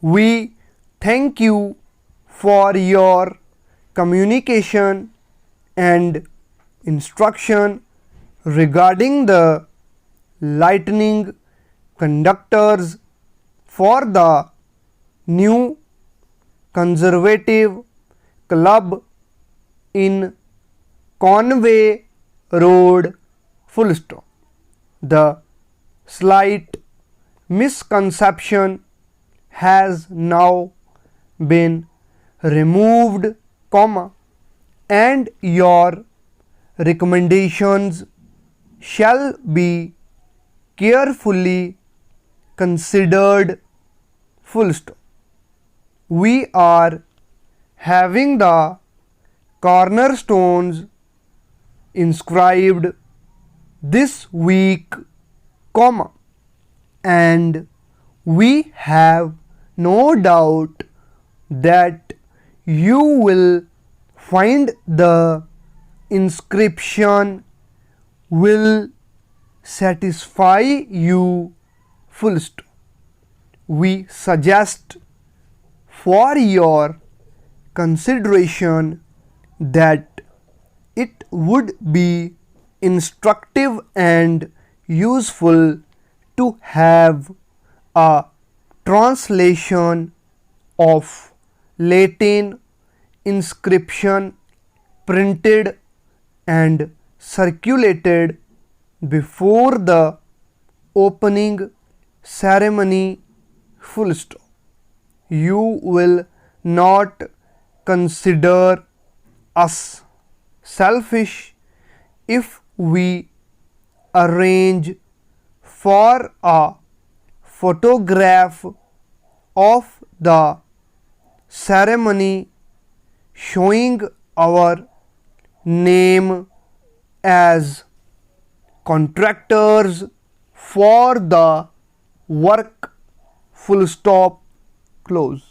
We thank you for your communication and instruction regarding the lightning conductors for the new conservative club in Conway Road, full stop. The slight misconception has now been removed, comma, and your recommendations shall be carefully considered, full stop. We are having the cornerstones inscribed this week, comma, and we have no doubt that you will find the inscription will satisfy you, full stop. We suggest for your consideration that it would be instructive and useful to have a translation of Latin inscription printed and circulated before the opening ceremony, full stop. You will not consider us selfish if we arrange for a photograph of the ceremony showing our name as contractors for the work, full stop, close.